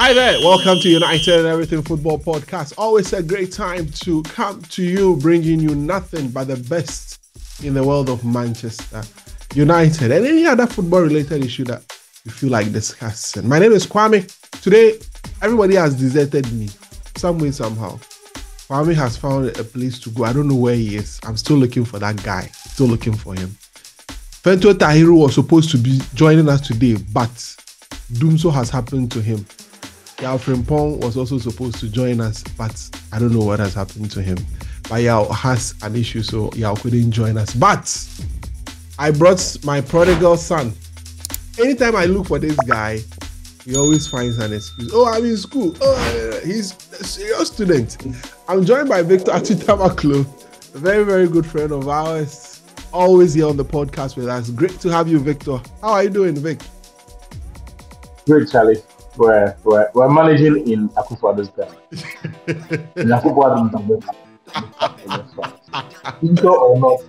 Hi there, welcome to United and Everything Football Podcast. Always a great time to come to you, bringing you nothing but the best in the world of Manchester United and any other football-related issue that you feel like discussing. My name is Kwame. Today, everybody has deserted me, some way, somehow. Kwame has found a place to go. I don't know where he is. I'm still looking for that guy, still looking for him. Fento Tahiru was supposed to be joining us today, but Doomso has happened to him. Yao Frimpong was also supposed to join us, but I don't know what has happened to him. But Yao has an issue, so Yao couldn't join us. But I brought my prodigal son. Anytime I look for this guy, he always finds an excuse. Oh, I'm in school. Oh, he's a serious student. I'm joined by Victor Atitamaklo, a very, very good friend of ours, always here on the podcast with us. Great to have you, Victor. How are you doing, Vic? Great, Charlie. We're managing in Akufo this guy. In Akufo, or not?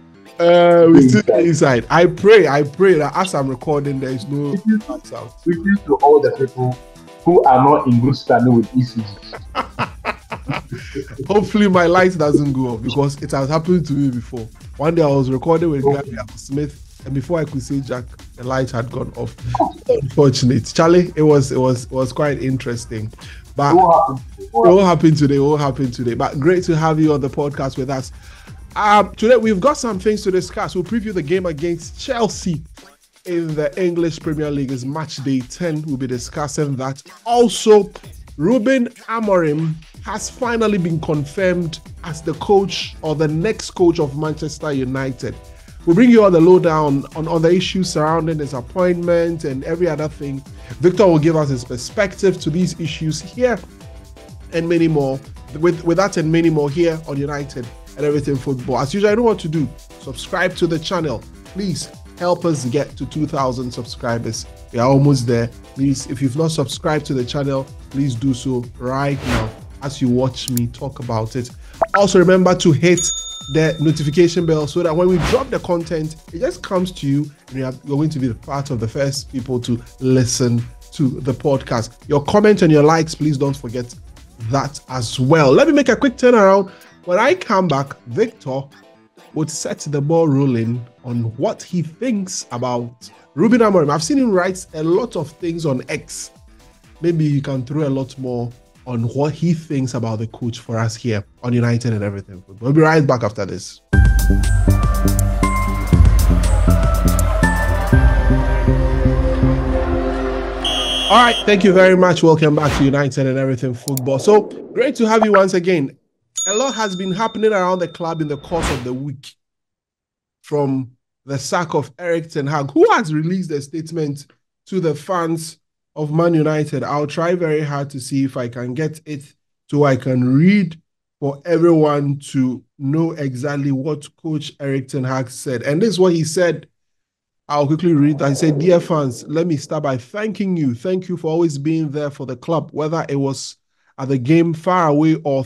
We still inside. I pray that as I'm recording, there is no sound. Speaking to all the people who are not in good standing with ECG. Hopefully, my light doesn't go off because it has happened to me before. One day I was recording with Gary Smith. And before I could say Jack, the light had gone off. Unfortunate. Charlie, it was quite interesting. But it won't happen today. But great to have you on the podcast with us. Today we've got some things to discuss. We'll preview the game against Chelsea in the English Premier League. Is match day 10. We'll be discussing that. Also, Ruben Amorim has finally been confirmed as the coach or the next coach of Manchester United. We'll bring you all the lowdown on the issues surrounding his appointment and every other thing. Victor will give us his perspective to these issues here and many more. With that and many more here on United and Everything Football. As usual, I know what to do. Subscribe to the channel. Please help us get to 2,000 subscribers. We are almost there. Please, if you've not subscribed to the channel, please do so right now as you watch me talk about it. Also, remember to hit the notification bell so that when we drop the content, it just comes to you and you're going to be the part of the first people to listen to the podcast. Your comment and your likes, please don't forget that as well. Let me make a quick turnaround. When I come back, Victor would set the ball rolling on what he thinks about Ruben Amorim. I've seen him write a lot of things on X. Maybe you can throw a lot more on what he thinks about the coach for us here on United and Everything. We'll be right back after this. All right, thank you very much. Welcome back to United and Everything Football. So great to have you once again. A lot has been happening around the club in the course of the week, from the sack of Erik Ten Hag, who has released a statement to the fans of Man United. I'll try very hard to see if I can get it so I can read for everyone to know exactly what Coach Erik Ten Hag said. And this is what he said. I'll quickly read that. He said, "Dear fans, let me start by thanking you. Thank you for always being there for the club, whether it was at the game far away or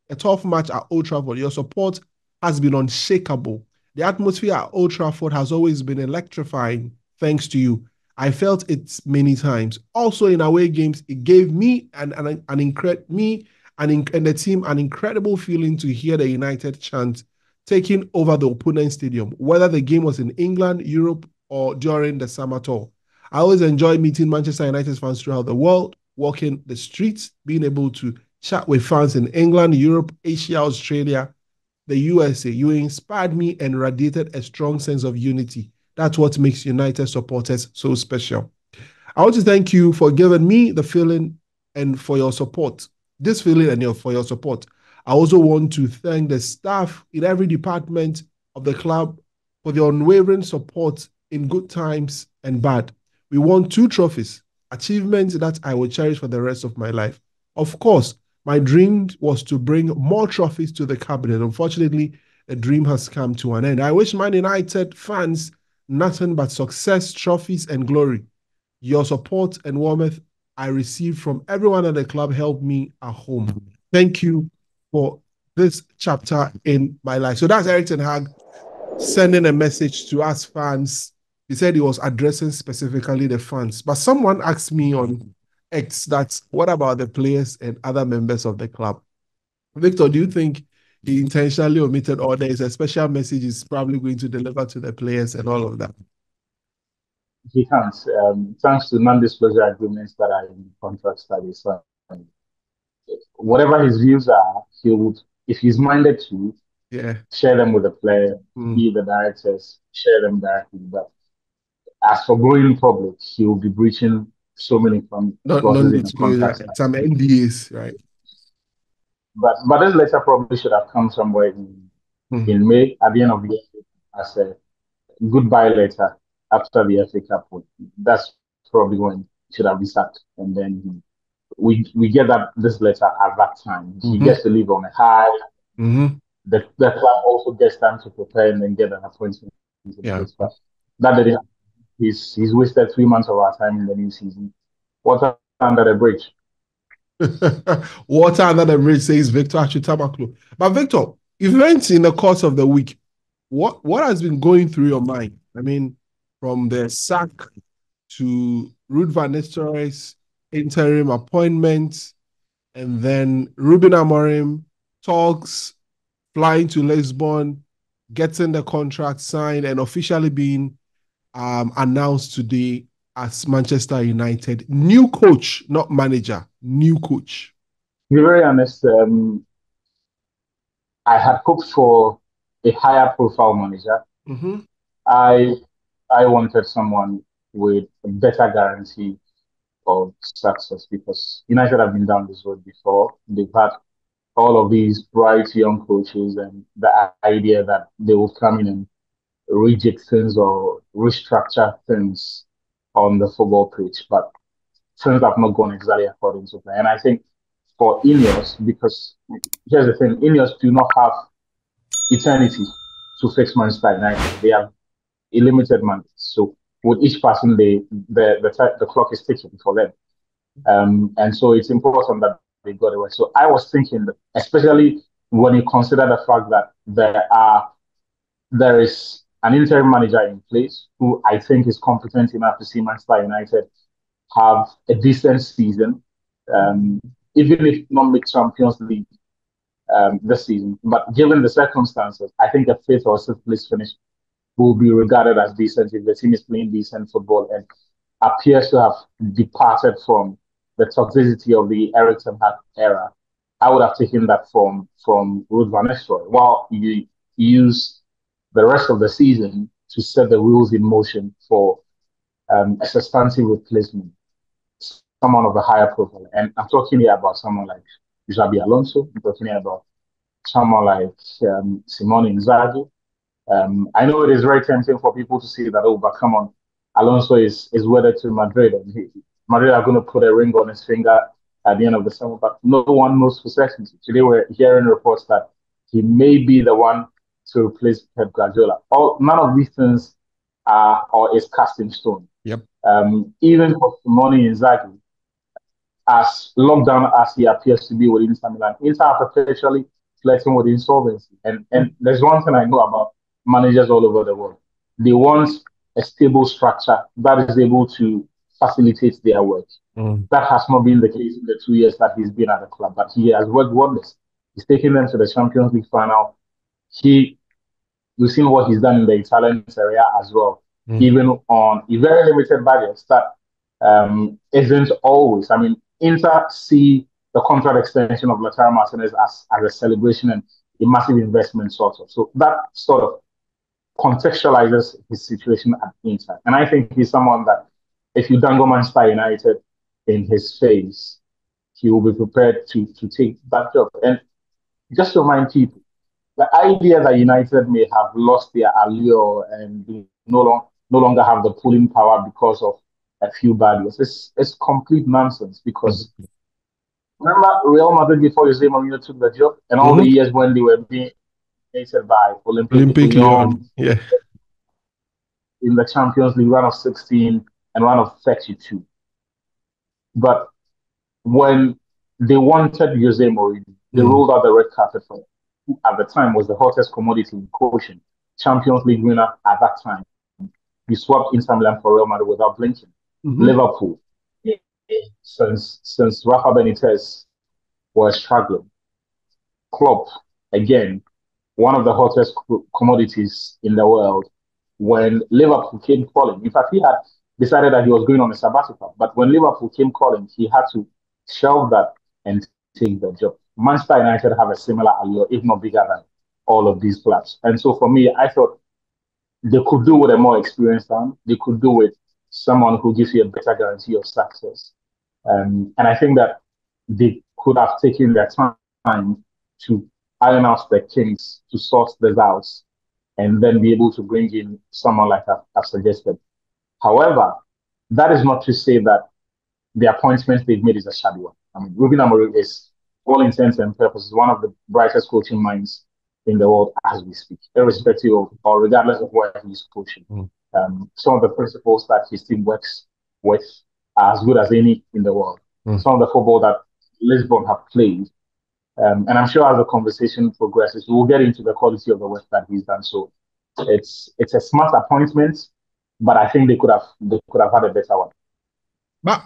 a tough match at Old Trafford. Your support has been unshakable. The atmosphere at Old Trafford has always been electrifying, thanks to you. I felt it many times. Also in away games, it gave me and the team an incredible feeling to hear the United chant taking over the opponent's stadium, whether the game was in England, Europe, or during the summer tour. I always enjoy meeting Manchester United fans throughout the world, walking the streets, being able to chat with fans in England, Europe, Asia, Australia, the USA. You inspired me and radiated a strong sense of unity. That's what makes United supporters so special. I want to thank you for giving me the feeling and for your support. This feeling and for your support. I also want to thank the staff in every department of the club for their unwavering support in good times and bad. We won 2 trophies, achievements that I will cherish for the rest of my life. Of course, my dream was to bring more trophies to the cabinet. Unfortunately, the dream has come to an end. I wish Man United fans nothing but success, trophies, and glory. Your support and warmth I received from everyone at the club helped me at home. Thank you for this chapter in my life." So that's Erik Ten Hag sending a message to us fans. He said he was addressing specifically the fans. But someone asked me on That's what about the players and other members of the club? Victor, do you think he intentionally omitted, or there is a special message he's probably going to deliver to the players and all of that? He can't. Thanks to non-disclosure agreements that are in the contract studies. So, whatever his views are, he would, if he's minded to, Yeah. share them with the player, Mm. be the directors, share them directly. But as for going public, he will be breaching so many clauses in the contract. Non-disclosure, some NDAs, right? But this letter probably should have come somewhere Mm. in May at the end of the year as a goodbye letter after the FA Cup win. That's probably when he should have been sacked. And then we get that this letter at that time. He Mm-hmm. gets to leave on a high. Mm-hmm. The club also gets time to prepare and then get an appointment in Yeah. place. But that didn't. He's wasted 3 months of our time in the new season. Water under the bridge. Water under the bridge, says Victor Achutamaklo. But Victor, events in the course of the week, what has been going through your mind? I mean, from the sack to Ruud van Nistelrooy's interim appointment, and then Ruben Amorim talks, flying to Lisbon, getting the contract signed, and officially being announced today as Manchester United new coach, not manager, new coach. To be very honest, I had hoped for a higher profile manager. Mm-hmm. I I wanted someone with a better guarantee of success because United have been down this road before. They've had all of these bright young coaches and the idea that they will come in and rejig things or restructure things on the football pitch, but things have not gone exactly according to plan. And I think for Ineos, because here's the thing, Ineos do not have eternity to fix Manchester United. They have a limited mandate. So with each person, the clock is ticking for them. And so it's important that they got it right. So I was thinking that, especially when you consider the fact that there is an interim manager in place who I think is competent enough to see Manchester United have a decent season, um, even if not make Champions League this season. But given the circumstances, I think a fifth or sixth place finish will be regarded as decent if the team is playing decent football and appears to have departed from the toxicity of the Erik Ten Hag era. I would have taken that from Ruud van Nistelrooy. While you use the rest of the season to set the wheels in motion for a substantive replacement, someone of a higher profile. And I'm talking here about someone like Xabi Alonso. I'm talking here about someone like Simone Inzaghi. I know it is very tempting for people to say that, oh, but come on, Alonso is wedded to Madrid, and Madrid are going to put a ring on his finger at the end of the summer. But no one knows for certainty. Today we're hearing reports that he may be the one to replace Pep Guardiola. None of these things are or is cast in stone. Yep. Even for Simone Inzaghi, as locked down as he appears to be with Inter Milan, Inter are perpetually flirting with insolvency. And there's one thing I know about managers all over the world. They want a stable structure that is able to facilitate their work. That has not been the case in the 2 years that he's been at the club, but he has worked wonders. He's taken them to the Champions League final. We've seen what he's done in the Italian area as well, even on a very limited budget that isn't always. I mean, Inter see the contract extension of Lautaro Martinez as a celebration and a massive investment, sort of. So that sort of contextualizes his situation at Inter. And I think he's someone that, if you dangle Manchester United in his face, he will be prepared to take that job. And just to remind people, the idea that United may have lost their allure and no longer have the pulling power because of a few bad years is complete nonsense. Because remember Real Madrid before Jose Mourinho took the job, and all the years when they were being hated by Olympic Lyon, yeah, in the Champions League run of 16 and run of 32. But when they wanted Jose Mourinho, they rolled out the red carpet for him, who at the time was the hottest commodity in coaching, Champions League winner at that time. He swapped Inter Milan for Real Madrid without blinking. Liverpool, since Rafa Benitez was struggling. Klopp, again, one of the hottest commodities in the world, when Liverpool came calling. In fact, he had decided that he was going on a sabbatical. But when Liverpool came calling, he had to shelve that and take the job. Manchester United have a similar allure, if not bigger than all of these clubs. And so for me, I thought they could do with a more experienced man. They could do with someone who gives you a better guarantee of success. And I think that they could have taken their time to iron out the kinks, to sort this out, and then be able to bring in someone like I've suggested. However, that is not to say that the appointment they've made is a shabby one. I mean, Ruben Amorim is, for all intents and purposes, one of the brightest coaching minds in the world as we speak, irrespective of or regardless of where he's coaching. Some of the principles that his team works with are as good as any in the world. Some of the football that Lisbon have played, and I'm sure as the conversation progresses, we'll get into the quality of the work that he's done. So it's a smart appointment, but I think they could have had a better one. But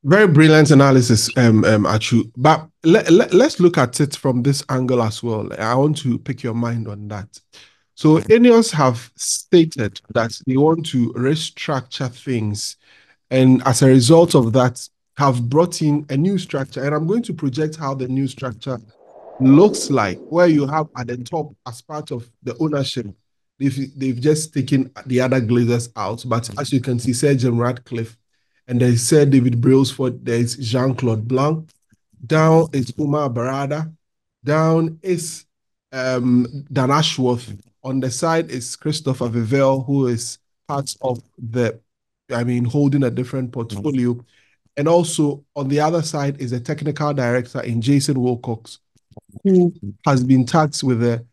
very brilliant analysis, Achu. But let's look at it from this angle as well. I want to pick your mind on that. So Ineos have stated that they want to restructure things, and as a result of that, have brought in a new structure. And I'm going to project how the new structure looks like, where you have at the top, as part of the ownership, they've just taken the other Glazers out. But as you can see, Sir Jim Ratcliffe, and there's Sir David Brailsford, there's Jean-Claude Blanc. Down is Umar Barada. Down is Dan Ashworth. On the side is Christopher Vivel, who is part of holding a different portfolio. And also on the other side is a technical director in Jason Wilcox, who has been tasked with the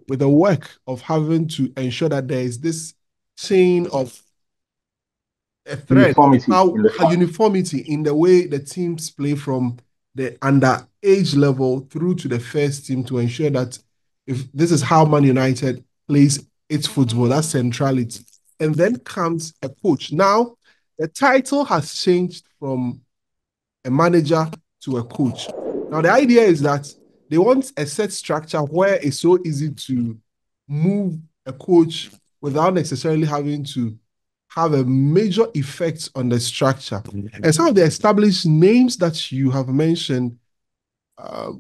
work of having to ensure that there is this chain of a thread Uniformity of how uniformity in the way the teams play from the under age level through to the first team, to ensure that if this is how Man United plays its football, that's centrality. And then comes a coach. Now, the title has changed from a manager to a coach. Now, the idea is that they want a set structure where it's so easy to move a coach without necessarily having to have a major effect on the structure. And some of the established names that you have mentioned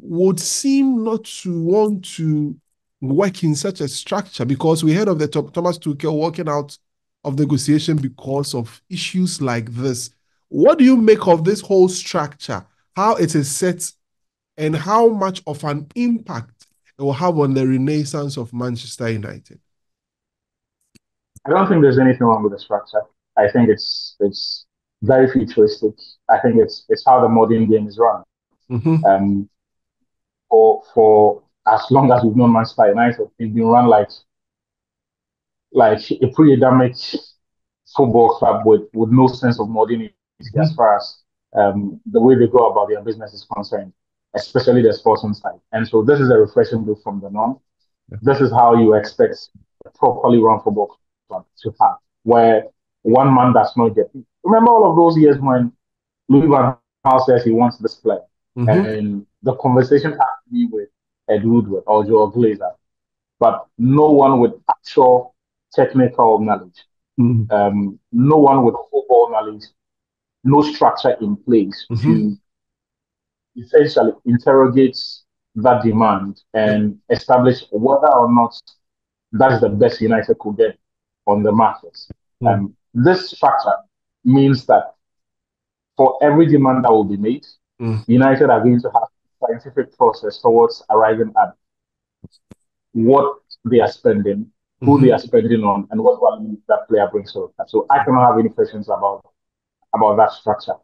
would seem not to want to work in such a structure, because we heard of the Thomas Tuchel walking out of negotiation because of issues like this. What do you make of this whole structure, how it is set, and how much of an impact it will have on the renaissance of Manchester United? I don't think there's anything wrong with the structure. I think it's very futuristic. I think it's how the modern game is run. For as long as we've known Manchester United, it's been run like a pre-Adamic football club with no sense of modernity as far as the way they go about their business is concerned, especially the sporting side. And so this is a refreshing book from the norm. This is how you expect a properly run football club to have, where one man does not get it. Remember all of those years when Louis Van Gaal says he wants this player, and the conversation has to be with Ed Woodward or Joe Glazer, but no one with actual technical knowledge, no one with football knowledge, no structure in place to essentially interrogate that demand and establish whether or not that's the best United could get on the market. This structure means that for every demand that will be made, United are going to have a scientific process towards arriving at what they are spending, who they are spending on, and what value that player brings to the club. So I cannot have any questions about that structure.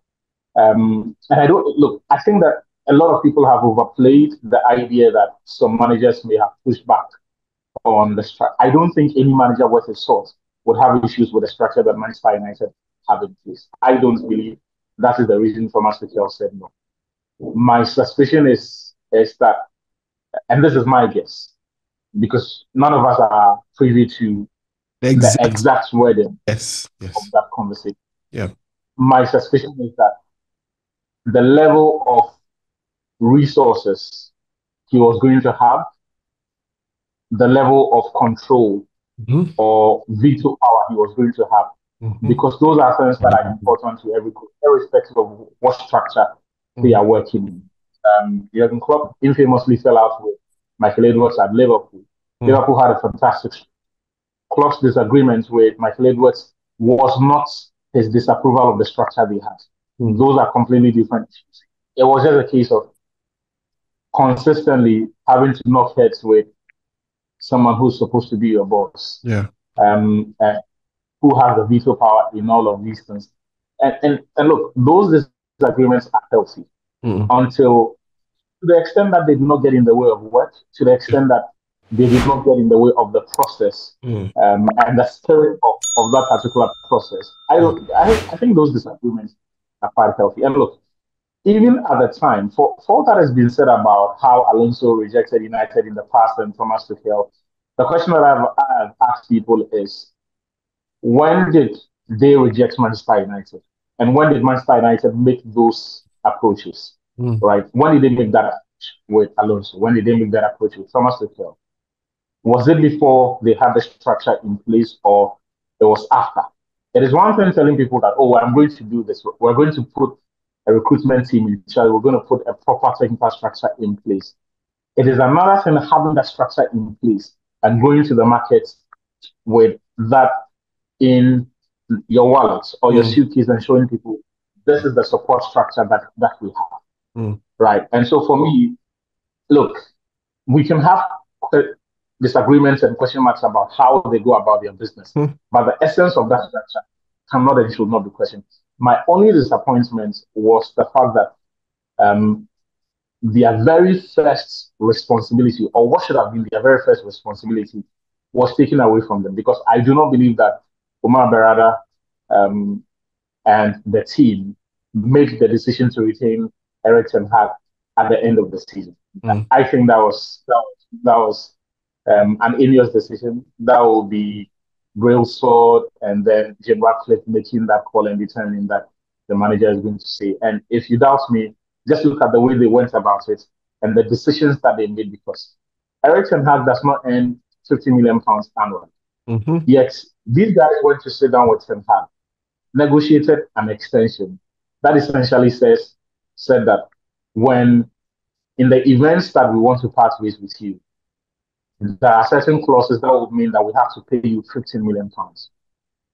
And I don't look. I think that a lot of people have overplayed the idea that some managers may have pushed back on the structure. I don't think any manager worth his salt would have issues with the structure that Manchester United have in place. I don't believe that is the reason Thomas Tuchel said no. My suspicion is that, and this is my guess, because none of us are privy to the exact wording of that conversation. Yeah. my suspicion is that the level of resources he was going to have, the level of control Mm-hmm. or veto power he was going to have, Mm-hmm. because those are things that are important to every coach, irrespective of what structure they are working in. Jurgen Klopp infamously fell out with Michael Edwards at Liverpool. Mm-hmm. Liverpool had a fantastic. Klopp's disagreement with Michael Edwards was not his disapproval of the structure they had. Those are completely different issues. It was just a case of consistently having to knock heads with someone who's supposed to be your boss, Yeah. and who has the veto power in all of these things. And look, those disagreements are healthy Mm-hmm. until, to the extent that they do not get in the way of work, to the extent that they did not get in the way of the process, Mm-hmm. and the spirit of that particular process. I think those disagreements are quite healthy. And look, even at the time, for all that has been said about how Alonso rejected United in the past and Thomas Tuchel, the question that I've asked people is, when did they reject Manchester United? And when did Manchester United make those approaches? Mm-hmm. Right? When did they make that approach with Alonso? When did they make that approach with Thomas Tuchel? Was it before they had the structure in place, or it was after? It is one thing telling people that, oh, I'm going to do this. We're going to put a recruitment team in charge. We're going to put a proper technical structure in place. It is another thing having that structure in place and going to the market with that in your wallet or your suitcase and showing people this is the support structure that we have. Mm-hmm. Right. And so for me, look, we can have disagreements and question marks about how they go about their business, Mm-hmm. but the essence of that structure cannot and should not be questioned. My only disappointment was the fact that their very first responsibility, or what should have been their very first responsibility, was taken away from them, because I do not believe that Omar Berada um, and the team made the decision to retain Erik Ten Hag at the end of the season. Mm-hmm. I think that was an Ineos decision. That will be Brailsford and then Jim Ratcliffe making that call and determining that the manager is going to say. And if you doubt me, just look at the way they went about it and the decisions that they made, because Erik Ten Hag does not earn £50 million annually. Mm-hmm. Yet these guys went to sit down with Ten Hag, negotiated an extension that essentially said that when, in the events that we want to part ways with you, there are certain clauses that would mean that we have to pay you £15 million.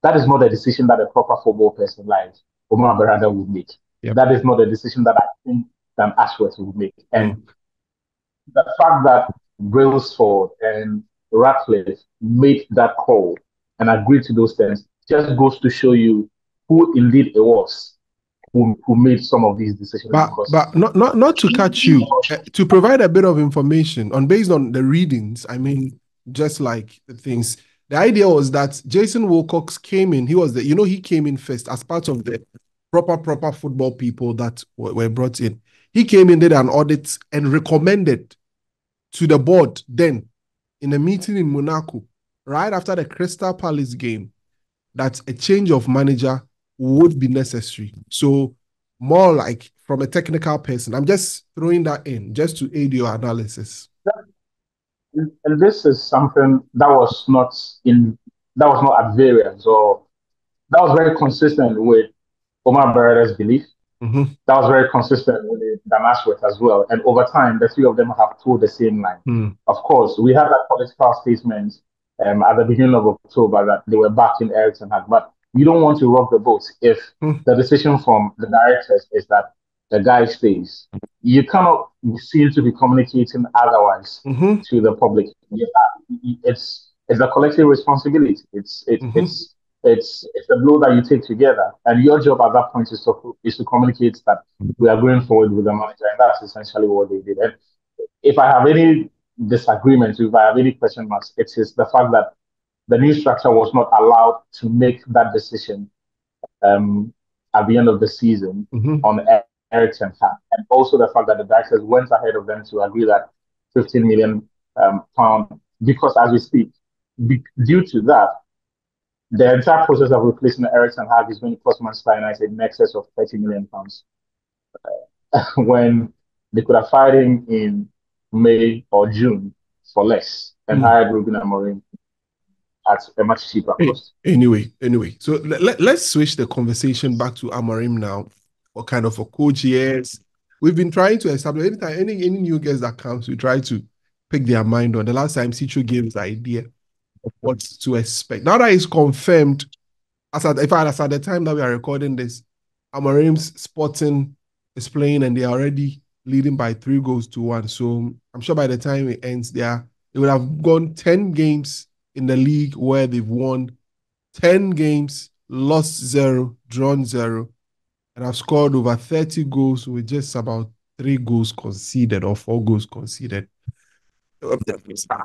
That is not a decision that a proper football person like Omar Berada would make. Yep. That is not a decision that I think Dan Ashworth would make. And Mm. the fact that Brailsford and Ratcliffe made that call and agreed to those terms just goes to show you who indeed it was who made some of these decisions. But not to catch you, to provide a bit of information based on the readings. I mean, just like the things. The idea was that Jason Wilcox came in. He came in first as part of the proper football people that were brought in. He came in, did an audit, and recommended to the board then in a meeting in Monaco right after the Crystal Palace game that a change of manager would be necessary. So more like from a technical person. I'm just throwing that in just to aid your analysis. And this is something that was not at variance, or that was very consistent with Omar Berada's belief. Mm-hmm. That was very consistent with Dan Ashworth as well. And over time, the three of them have told the same line. Mm. Of course, we had that political statement at the beginning of October that they were backing Erik Ten Hag, but you don't want to rock the boat if the decision from the directors is that the guy stays. You cannot seem to be communicating otherwise to the public. It's a collective responsibility. It's a blow that you take together, and your job at that point is to communicate that we are going forward with the manager, and that's essentially what they did. And if I have any disagreements, if I have any question marks, it is the fact that the new structure was not allowed to make that decision at the end of the season on Erik Ten Hag, and also the fact that the directors went ahead of them to agree that £15 million, because as we speak, due to that, The entire process of replacing Erik Ten Hag is going to cost Manchester United in excess of £30 million when they could have fired him in May or June for less and hired Ruben Amorim at a much cheaper cost. Anyway, so let's switch the conversation back to Amorim now. What kind of a coach he is? We've been trying to establish anytime any new guest that comes, we try to pick their mind on. The last time Cicho gave us the idea of what to expect. Now that it's confirmed, as at the time that we are recording this, Amorim's Sporting is playing and they are already leading by 3-1. So I'm sure by the time it ends, they would have gone 10 games in the league where they've won 10 games, lost 0, drawn 0, and have scored over 30 goals with just about 3 goals conceded or 4 goals conceded.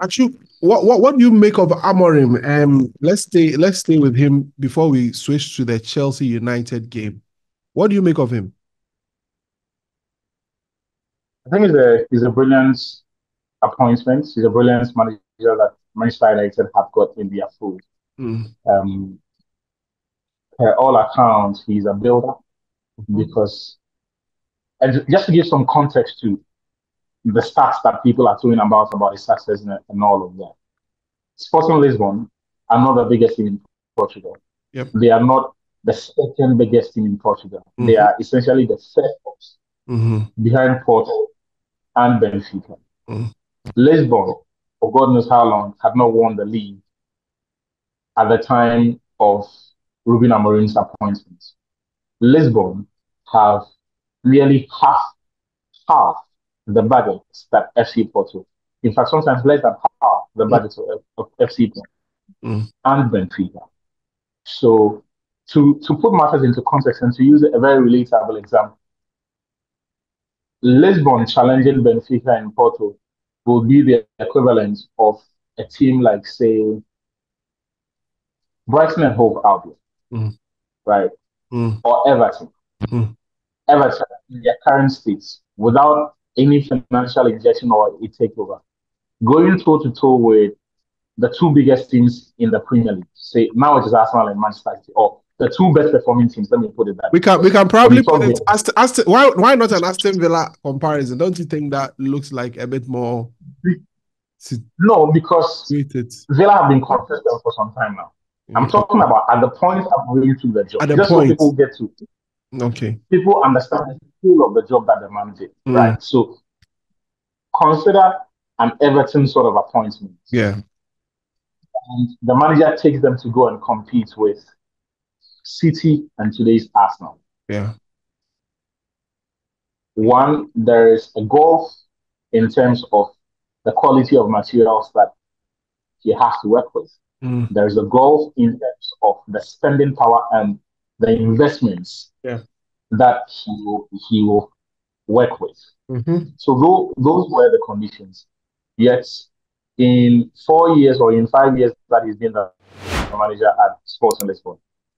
Actually, what do you make of Amorim? Let's stay with him before we switch to the Chelsea United game. What do you make of him? I think he's a brilliant appointment. He's a brilliant manager that Manchester United have got in their fold. Per all accounts, he's a builder because, and just to give some context to the stats that people are talking about his success and all of that. Sporting Lisbon are not the biggest team in Portugal. Yep. They are not the second biggest team in Portugal. They are essentially the first behind Porto and Benfica. Lisbon, for God knows how long, had not won the league at the time of Ruben Amorim's appointment. Lisbon have nearly half the budget that FC Porto. In fact, sometimes less than half the budget of FC Porto and Benfica. So to put matters into context and to use a very relatable example, Lisbon challenging Benfica and Porto will be the equivalent of a team like, say, Brighton and Hove Albion, right? Or Everton. Everton in their current states, without any financial injection or a takeover, going toe-to-toe with the 2 biggest teams in the Premier League, say now it is Arsenal and Manchester City, or the 2 best performing teams. Let me put it that way. We can probably put it why not an Aston Villa comparison? Don't you think that looks like a bit more? No, because Villa have been consistent for some time now. I'm talking about at the point of going to the job. At the just point. So people get to. Okay. People understand the scale of the job that they're managing, right? So consider an Everton sort of appointment. Yeah. And the manager takes them to go and compete with City and today's Arsenal. Yeah. One, there is a gulf in terms of the quality of materials that he has to work with. There is a gulf in terms of the spending power and the investments that he will work with. So those were the conditions. Yet, in 4 years or in 5 years that he's been the manager at Sporting Lisbon,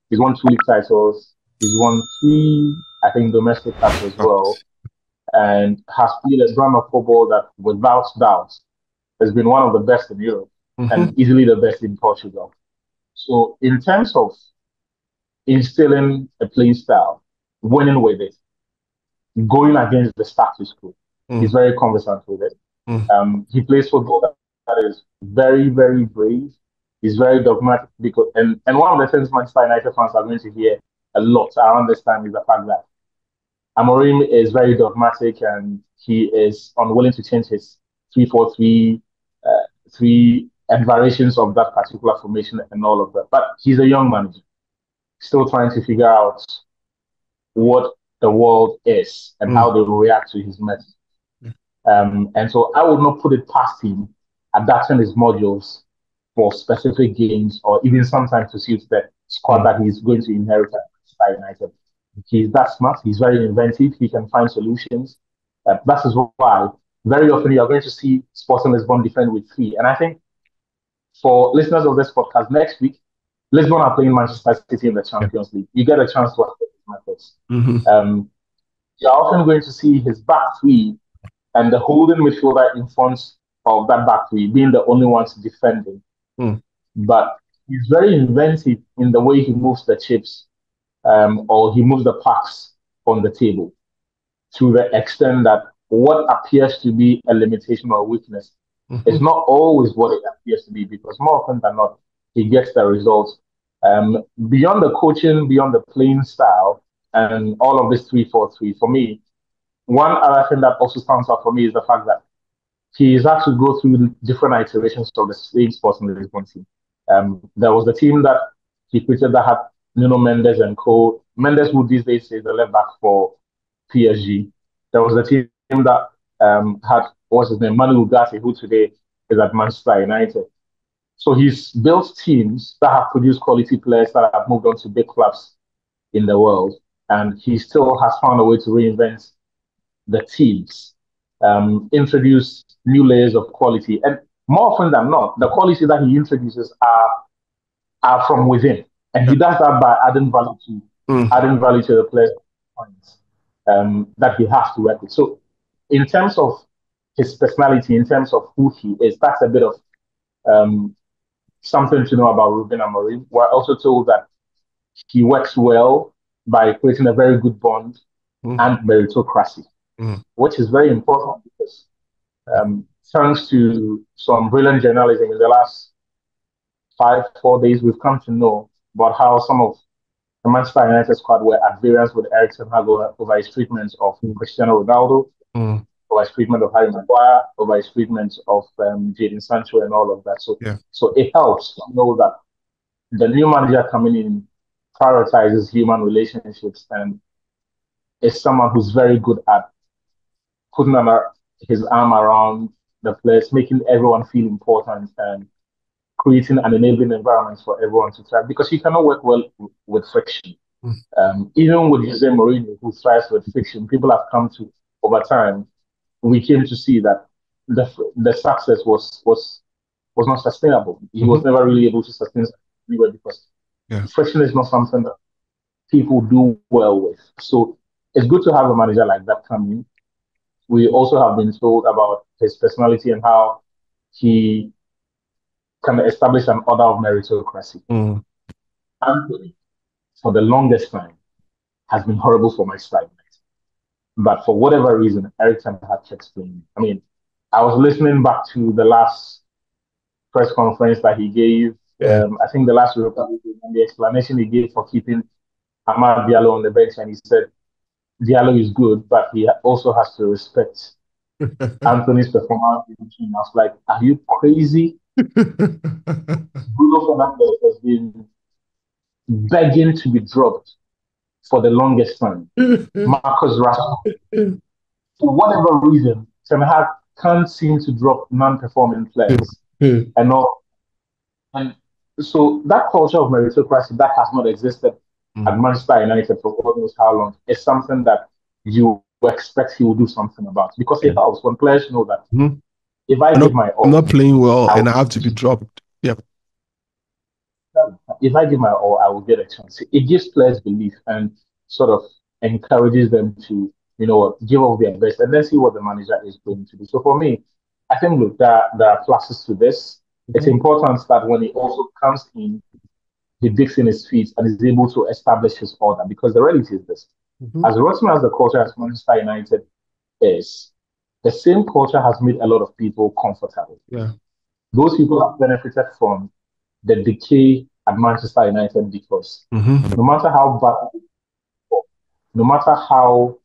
he's won 2 league titles. He's won 3, I think, domestic cups as well, and has played a brand of football that, without doubt, has been one of the best in Europe and easily the best in Portugal. So, in terms of instilling a playing style, winning with it, going against the status quo, he's very conversant with it. He plays football that is very, very brave. He's very dogmatic because, and one of the things Manchester United fans are going to hear a lot around this time is the fact that Amorim is very dogmatic and he is unwilling to change his 3-4-3, 3 variations of that particular formation and all of that. But he's a young manager, still trying to figure out what the world is and how they will react to his message. And so I would not put it past him adapting his modules for specific games or even sometimes to suit the squad that he's going to inherit at Manchester United. He's that smart. He's very inventive. He can find solutions. That is why very often you are going to see Sporting Lisbon defend with 3. And I think for listeners of this podcast, next week, Lisbon are playing Manchester City in the Champions League. You get a chance to watch his methods. You're often going to see his back 3 and the holding midfielder in front of that back 3 being the only ones defending. But He's very inventive in the way he moves the chips, or he moves the packs on the table to the extent that what appears to be a limitation or weakness is not always what it appears to be, because more often than not, he gets the results. Beyond the coaching, beyond the playing style, and all of this 3-4-3, for me, one other thing that also stands out for me is the fact that he's had to go through different iterations of the same Sporting Lisbon team. There was the team that he created that had Nuno Mendes and co. Mendes, who these days is the left back for PSG. There was the team that had, what's his name, Manu Ugarte, who today is at Manchester United. So he's built teams that have produced quality players that have moved on to big clubs in the world. And he still has found a way to reinvent the teams, introduce new layers of quality. And more often than not, the quality that he introduces are from within. And he does that by adding value to the players that he has to work with. So in terms of his personality, in terms of who he is, that's a bit of um, something to know about Ruben Amorim. We're also told that he works well by creating a very good bond and meritocracy, which is very important because thanks to some brilliant journalism in the last 4 days, we've come to know about how some of the Manchester United squad were at variance with Erik Ten Hag over his treatment of Cristiano Ronaldo, over his treatment of Harry Maguire, over his treatment of Jadon Sancho, and all of that. So it helps to know that the new manager coming in prioritizes human relationships and is someone who's very good at putting his arm around the players, making everyone feel important, and creating an enabling environment for everyone to thrive. Because you cannot work well with friction. Even with Jose Mourinho, who thrives with friction, people have come to, over time, we came to see that the success was not sustainable. He was never really able to sustain anywhere because friction is not something that people do well with. So it's good to have a manager like that coming. We also have been told about his personality and how he can establish an order of meritocracy. Anthony, for the longest time, has been horrible for my side. But for whatever reason, Erik Ten Hag kept playing. I mean, I was listening back to the last press conference that he gave. I think the last Republic, and the explanation he gave for keeping Amad Diallo on the bench, and he said Diallo is good, but he also has to respect Anthony's performance in the team. I was like, are you crazy? Bruno Fernandes has been begging to be dropped for the longest time. Marcus Rashford, for whatever reason, Ten Hag can't seem to drop non-performing players and all. And so that culture of meritocracy that has not existed at Manchester United for God knows how long is something that you expect he will do something about, because it helps when players know that if I give my all, I'm not playing well and I have to be dropped. Yep. If I give my all, I will get a chance. It gives players belief and sort of encourages them to, give all their best and then see what the manager is going to do. So for me, I think, look, there are pluses to this. It's important that when he also comes in, he digs in his feet and is able to establish his order, because the reality is this. As rotten as the culture as Manchester United is, the same culture has made a lot of people comfortable. Yeah. Those people have benefited from the decay at Manchester United because no matter how bad, no matter how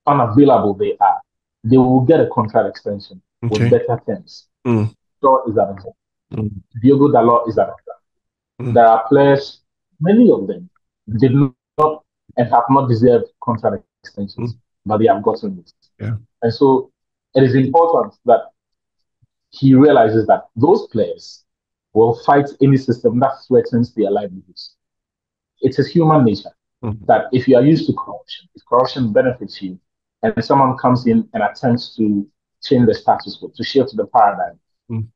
unavailable they are, they will get a contract extension with better terms. So is that example. Diogo Dalot is that example. There are players, many of them did not and have not deserved contract extensions, but they have gotten it. Yeah. And so it is important that he realizes that those players will fight any system that threatens their livelihoods. It is human nature that if you are used to corruption, if corruption benefits you, and someone comes in and attempts to change the status quo, to shift the paradigm,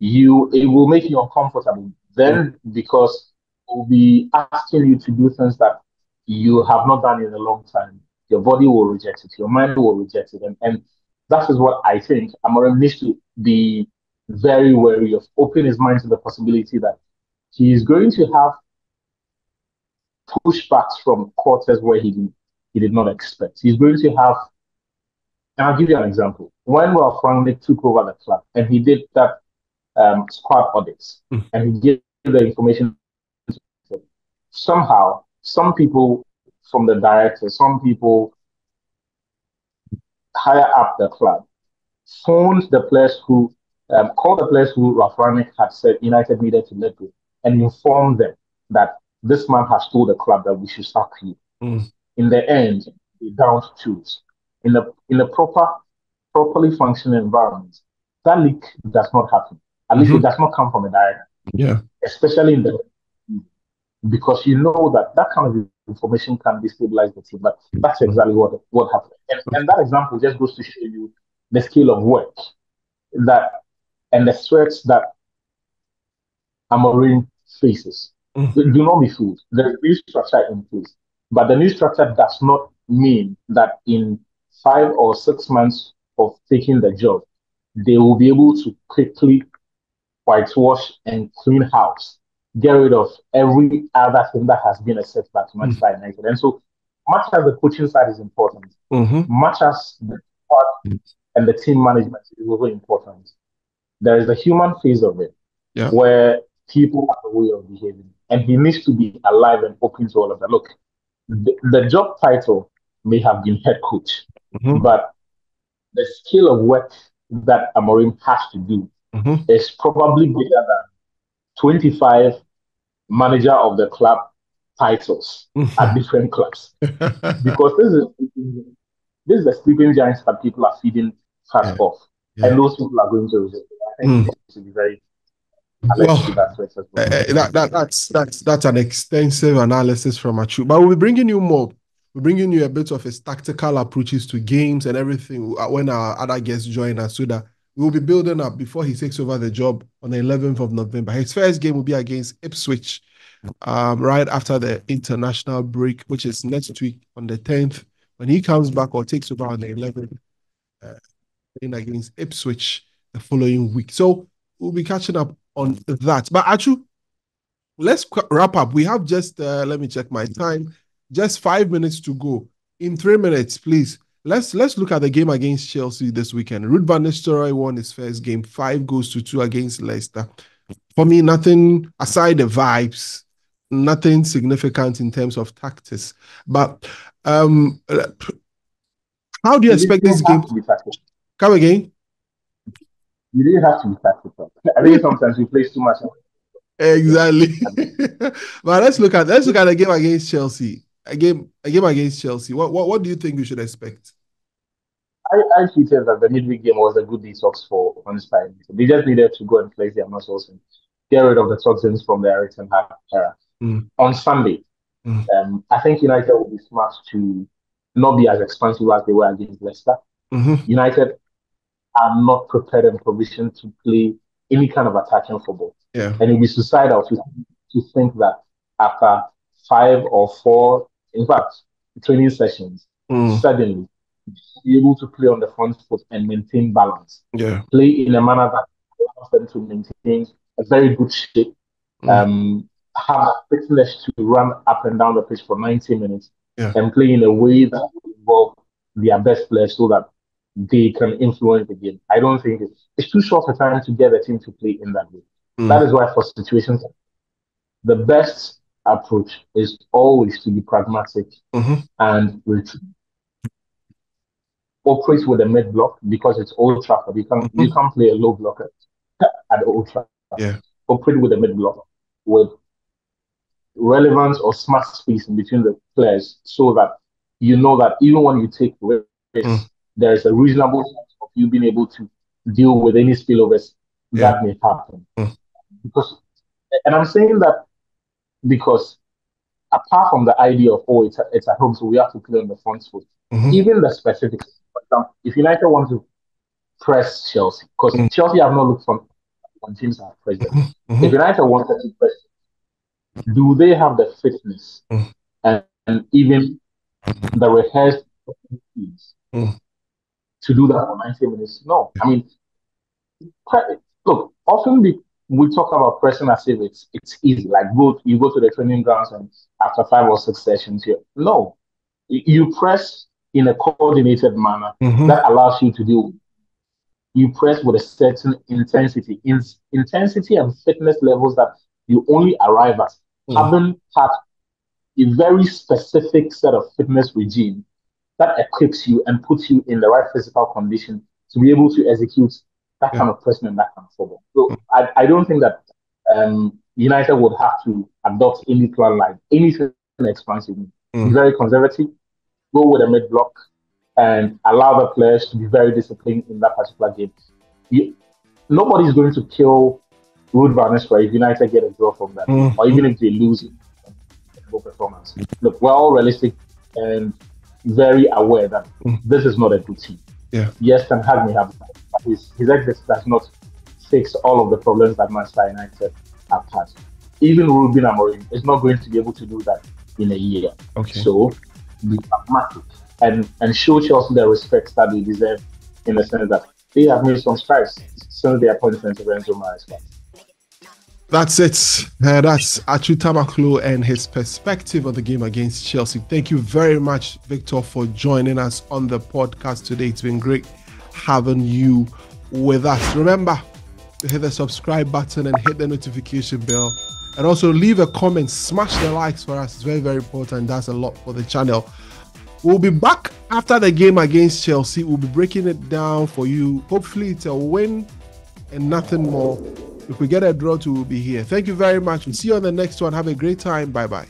it will make you uncomfortable. Then, because it will be asking you to do things that you have not done in a long time, your body will reject it, your mind will reject it, and that is what I think Amorim needs to be very wary of opening his mind to the possibility that he is going to have pushbacks from quarters where he did not expect. He's going to have, and I'll give you an example. When Ralph Rangnick took over the club and he did that squad audits and he gave the information, somehow some people from the director, some people higher up the club, phoned the players who called the players who Ralph Rangnick had said United needed to let go and informed them that this man has told the club that we should sack you. In the end, they don't choose. In a properly functioning environment, that leak does not happen. At least it does not come from a director. Yeah. Especially in the because you know that that kind of information can destabilize the team. But that's exactly what happened. And that example just goes to show you the scale of work that and the threats that Amorim faces. Do not be fooled. There is a new structure in place. But the new structure does not mean that in 5 or 6 months of taking the job, they will be able to quickly whitewash and clean house, get rid of every other thing that has been a setback to Manchester United. And so, much as the coaching side is important, much as the part and the team management is also important, there is the human phase of it where people have a way of behaving, and he needs to be alive and open to all of that. Look, the job title may have been head coach, but the scale of work that Amorim has to do is probably bigger than 25 manager of the club titles at different clubs. Because this is the sleeping giants that people are feeding fat off. And those people are going to resist. I think it should be very well, that's an extensive analysis from Achu. But we'll be bringing you more. We're bringing you a bit of his tactical approaches to games and everything when our other guests join us, so that we'll be building up before he takes over the job on the 11th of November. His first game will be against Ipswich, right after the international break, which is next week on the 10th. When he comes back or takes over on the 11th, playing against Ipswich the following week. So we'll be catching up on that. But actually, let's wrap up. We have just, let me check my time, just 5 minutes to go. In 3 minutes, please, let's look at the game against Chelsea this weekend. Ruud van Nistelrooy won his first game, 5-2 against Leicester. For me, nothing aside the vibes, nothing significant in terms of tactics. But how do you expect this game to be tactical? Come again? You didn't have to be tactical. I think sometimes we place too much. Exactly. But let's look at the game against Chelsea. A game against Chelsea. What do you think we should expect? I tweeted that the midweek game was a good detox for Manchester. They just needed to go and flex their muscles and get rid of the toxins from the Erik Ten Hag era. On Sunday, I think United will be smart to not be as expansive as they were against Leicester. United are not prepared and provisioned to play any kind of attacking football. Yeah. And it would be suicidal to think that after 5 or 4, in fact, training sessions, suddenly be able to play on the front foot and maintain balance. Yeah. Play in a manner that allows them to maintain a very good shape, have a fitness to run up and down the pitch for 90 minutes, and play in a way that will involve their best players so that they can influence the game. I don't think it's too short a time to get the team to play in that way. That is why for situations, the best approach is always to be pragmatic and operate with a mid block because it's Old Trafford. You can't play a low blocker at Old Trafford. Yeah. Operate with a mid block with relevance or smart space in between the players so that you know that even when you take risks, there is a reasonable chance of you being able to deal with any spillovers that may happen. Because, and I'm saying that because apart from the idea of it's at home, so we have to play on the front foot. Even the specifics. For example, if United want to press Chelsea, because Chelsea have not looked on teams that have pressed them. If United wanted to press, do they have the fitness and even the rehearsed teams to do that for 90 minutes? No. I mean, look, often we talk about pressing as if it's easy. Like you go to the training grounds and after 5 or 6 sessions here. No, you press in a coordinated manner Mm-hmm. that allows you to do. You press with a certain intensity, intensity and fitness levels that you only arrive at Mm. having had a very specific set of fitness regime that equips you and puts you in the right physical condition to be able to execute that Yeah. kind of pressing and that kind of football. So I don't think that United would have to adopt any plan like anything expansive. Be Mm. very conservative, go with a mid block, and allow the players to be very disciplined in that particular game. You, Nobody's going to kill Ruud van Nistelrooy if United get a draw from that game, or Mm. even if they lose it performance. Look, we're all realistic and very aware that Mm. this is not a good team. Yeah. Yes, Ten Hag may have his exit does not fix all of the problems that Manchester United have had. Even Ruben Amorim is not going to be able to do that in a year. Okay. So be pragmatic and show Chelsea the respect that they deserve in the sense that they have made some strides since the appointment of Enzo Maresca. That's it. That's Achu Tamaklo and his perspective on the game against Chelsea. Thank you very much, Victor, for joining us on the podcast today. It's been great having you with us. Remember to hit the subscribe button and hit the notification bell. And also leave a comment, smash the likes for us. It's very, very important. That's a lot for the channel. We'll be back after the game against Chelsea. We'll be breaking it down for you. Hopefully it's a win and nothing more. If we get a draw, we'll be here. Thank you very much. We'll see you on the next one. Have a great time. Bye-bye.